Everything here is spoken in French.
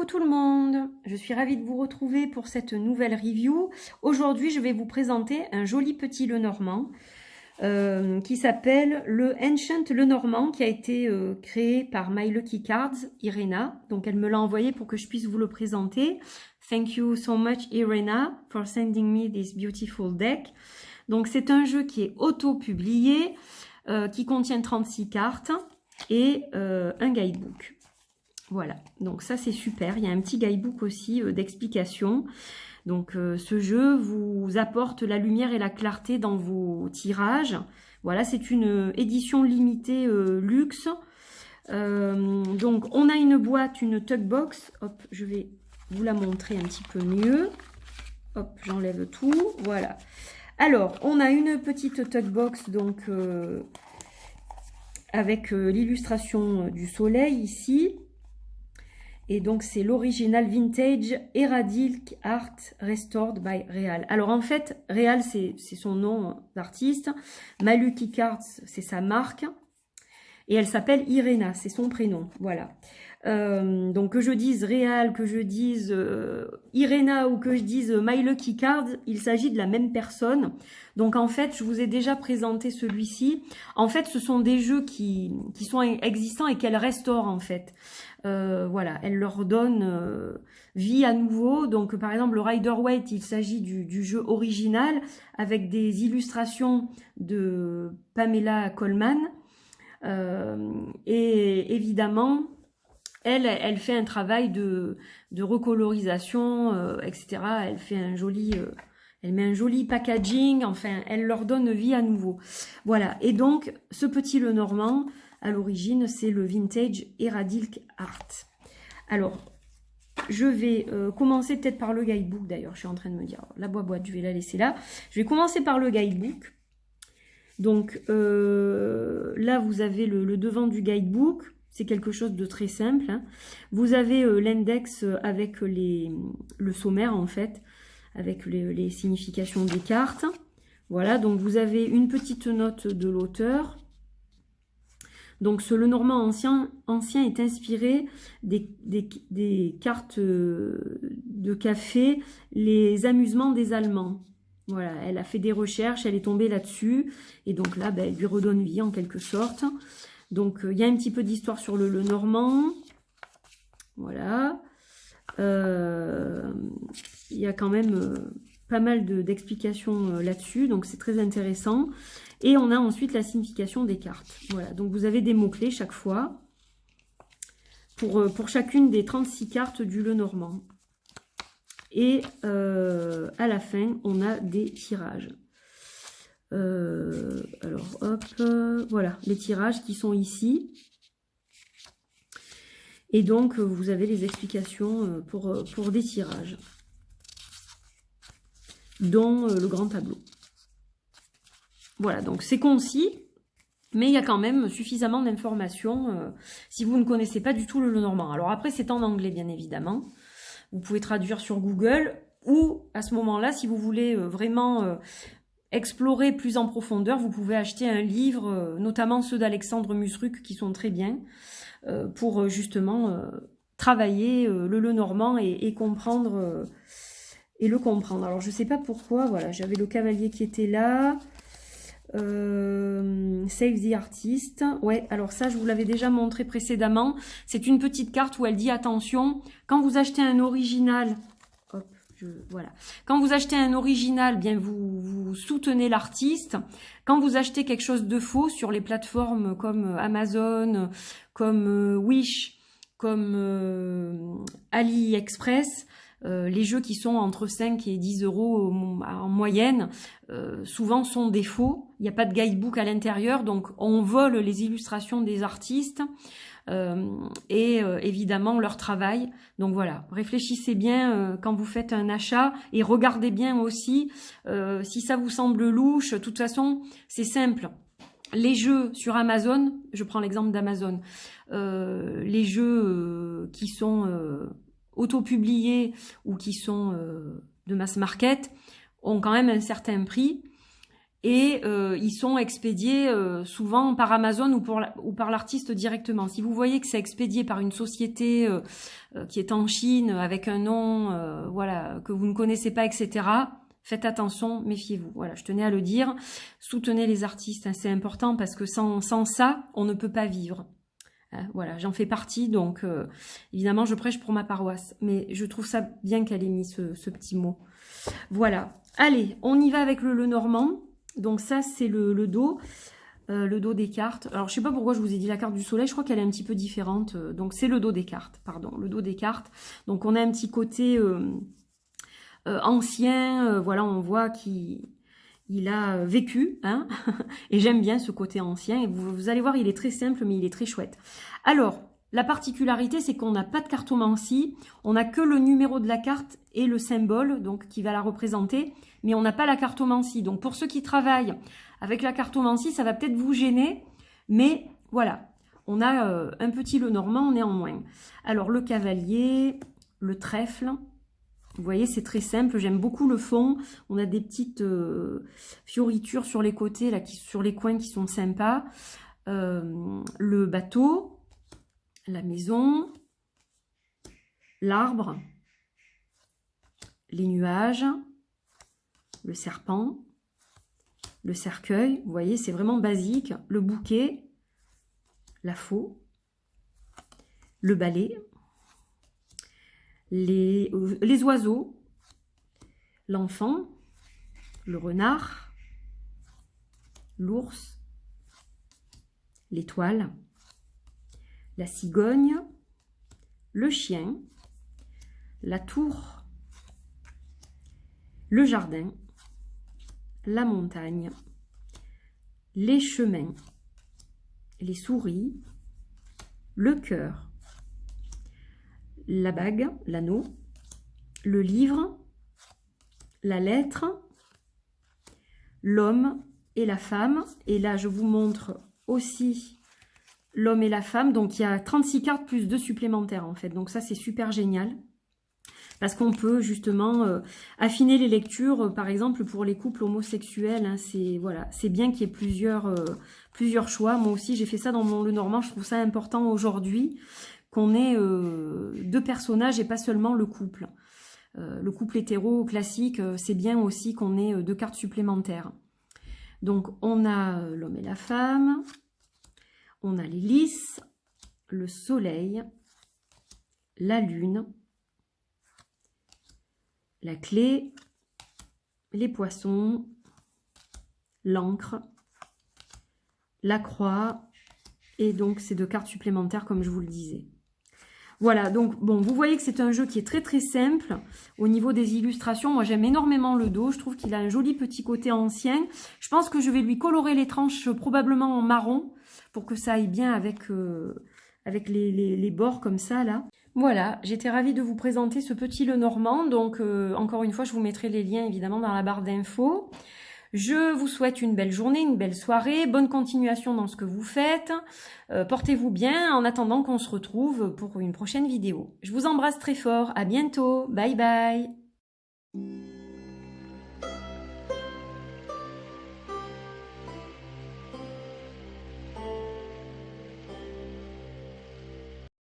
Coucou tout le monde, je suis ravie de vous retrouver pour cette nouvelle review. Aujourd'hui, je vais vous présenter un joli petit Lenormand qui s'appelle le Ancient Lenormand, qui a été créé par My Lucky Cards, Irena. Donc elle me l'a envoyé pour que je puisse vous le présenter. Thank you so much Irena for sending me this beautiful deck. Donc c'est un jeu qui est auto-publié, qui contient 36 cartes et un guidebook. Voilà, donc ça c'est super. Il y a un petit guidebook aussi d'explication. Donc ce jeu vous apporte la lumière et la clarté dans vos tirages. Voilà, c'est une édition limitée luxe. Donc on a une boîte, une Tugbox. Hop, je vais vous la montrer un petit peu mieux. Hop, j'enlève tout. Voilà. Alors, on a une petite Tugbox donc avec l'illustration du soleil ici. Et donc, c'est l'original vintage Heraldic Art Restored by Real. Alors, en fait, Real, c'est son nom d'artiste. My Lucky Cards, c'est sa marque. Et elle s'appelle Irena, c'est son prénom. Voilà. Donc, que je dise Real, que je dise Irena ou que je dise My Lucky Cards, il s'agit de la même personne. Donc, en fait, je vous ai déjà présenté celui-ci. En fait, ce sont des jeux qui sont existants et qu'elle restaure, en fait. Voilà, elle leur donne vie à nouveau. Donc, par exemple, le Rider-Waite, il s'agit du jeu original avec des illustrations de Pamela Coleman. Et évidemment, elle fait un travail de recolorisation, etc. Elle fait un joli... elle met un joli packaging, enfin, elle leur donne vie à nouveau. Voilà, et donc, ce petit Lenormand, à l'origine, c'est le Vintage Heraldic Art. Alors, je vais commencer peut-être par le guidebook, d'ailleurs, je suis en train de me dire, la boîte, je vais la laisser là. Je vais commencer par le guidebook. Donc, là, vous avez le devant du guidebook. C'est quelque chose de très simple. Hein. Vous avez l'index avec le sommaire, en fait, avec les significations des cartes. Voilà, donc vous avez une petite note de l'auteur. Donc ce Lenormand ancien est inspiré des cartes de café, les amusements des Allemands. Voilà, elle a fait des recherches, elle est tombée là-dessus. Et donc là, elle lui redonne vie en quelque sorte. Donc il y a un petit peu d'histoire sur le Lenormand. Voilà. Il y a quand même pas mal d'explications là-dessus, donc c'est très intéressant. Et on a ensuite la signification des cartes. Voilà, donc vous avez des mots-clés chaque fois pour chacune des 36 cartes du Lenormand. Et à la fin, on a des tirages. Alors, hop, voilà, les tirages qui sont ici. Et donc, vous avez les explications pour des tirages, dont le grand tableau. Voilà, donc c'est concis, mais il y a quand même suffisamment d'informations si vous ne connaissez pas du tout le Lenormand. Alors après, c'est en anglais, bien évidemment. Vous pouvez traduire sur Google, ou à ce moment-là, si vous voulez vraiment explorer plus en profondeur, vous pouvez acheter un livre, notamment ceux d'Alexandre Musruc, qui sont très bien, pour justement travailler le Lenormand et comprendre et le comprendre. Alors je sais pas pourquoi, voilà, j'avais le cavalier qui était là. Save the Artist. Ouais, alors ça je vous l'avais déjà montré précédemment. C'est une petite carte où elle dit attention, quand vous achetez un original, hop, voilà. Quand vous achetez un original, bien vous soutenez l'artiste. Quand vous achetez quelque chose de faux sur les plateformes comme Amazon, comme Wish, comme AliExpress, les jeux qui sont entre 5 et 10 euros en moyenne, souvent sont des faux. Il n'y a pas de guidebook à l'intérieur, donc on vole les illustrations des artistes et évidemment leur travail. Donc voilà, réfléchissez bien quand vous faites un achat et regardez bien aussi si ça vous semble louche. De toute façon, c'est simple. Les jeux sur Amazon, je prends l'exemple d'Amazon, les jeux qui sont auto-publiés ou qui sont de mass market ont quand même un certain prix. et ils sont expédiés souvent par Amazon ou par l'artiste directement. Si vous voyez que c'est expédié par une société qui est en Chine avec un nom voilà, que vous ne connaissez pas, etc., faites attention, méfiez-vous. Voilà, je tenais à le dire. Soutenez les artistes, hein, c'est important parce que sans ça, on ne peut pas vivre. Voilà, j'en fais partie, donc évidemment, je prêche pour ma paroisse. Mais je trouve ça bien qu'elle ait mis ce petit mot. Voilà. Allez, on y va avec le Lenormand. Donc ça, c'est le dos des cartes. Alors, je sais pas pourquoi je vous ai dit la carte du soleil. Je crois qu'elle est un petit peu différente. Donc, c'est le dos des cartes, pardon. Le dos des cartes. Donc, on a un petit côté ancien. Voilà, on voit qu'il a vécu. Hein. Et j'aime bien ce côté ancien. Et vous allez voir, il est très simple, mais il est très chouette. Alors, la particularité, c'est qu'on n'a pas de cartomancie. On n'a que le numéro de la carte et le symbole, donc qui va la représenter. Mais on n'a pas la cartomancie. Donc, pour ceux qui travaillent avec la cartomancie, ça va peut-être vous gêner. Mais voilà, on a un petit Lenormand néanmoins. Alors, le cavalier, le trèfle. Vous voyez, c'est très simple. J'aime beaucoup le fond. On a des petites fioritures sur les côtés, là, sur les coins qui sont sympas. Le bateau, la maison, l'arbre, les nuages, le serpent, le cercueil. Vous voyez, c'est vraiment basique. Le bouquet, la faux, le balai, les oiseaux, l'enfant, le renard, l'ours, l'étoile, la cigogne, le chien, la tour, le jardin, la montagne, les chemins, les souris, le cœur, la bague, l'anneau, le livre, la lettre, l'homme et la femme. Et là, je vous montre aussi l'homme et la femme. Donc, il y a 36 cartes plus 2 supplémentaires, en fait. Donc, ça, c'est super génial. Parce qu'on peut, justement, affiner les lectures, par exemple, pour les couples homosexuels. Hein, voilà, c'est bien qu'il y ait plusieurs choix. Moi aussi, j'ai fait ça dans mon Lenormand. Je trouve ça important aujourd'hui qu'on ait 2 personnages et pas seulement le couple. Le couple hétéro classique, c'est bien aussi qu'on ait 2 cartes supplémentaires. Donc, on a l'homme et la femme, on a les lys, le soleil, la lune, la clé, les poissons, l'encre, la croix, et donc ces 2 cartes supplémentaires comme je vous le disais. Voilà, donc bon, vous voyez que c'est un jeu qui est très très simple au niveau des illustrations. Moi j'aime énormément le dos, je trouve qu'il a un joli petit côté ancien. Je pense que je vais lui colorer les tranches probablement en marron pour que ça aille bien avec les bords comme ça là. Voilà, j'étais ravie de vous présenter ce petit Lenormand. Donc encore une fois, je vous mettrai les liens évidemment dans la barre d'infos. Je vous souhaite une belle journée, une belle soirée, bonne continuation dans ce que vous faites. Portez-vous bien en attendant qu'on se retrouve pour une prochaine vidéo. Je vous embrasse très fort, à bientôt, bye bye.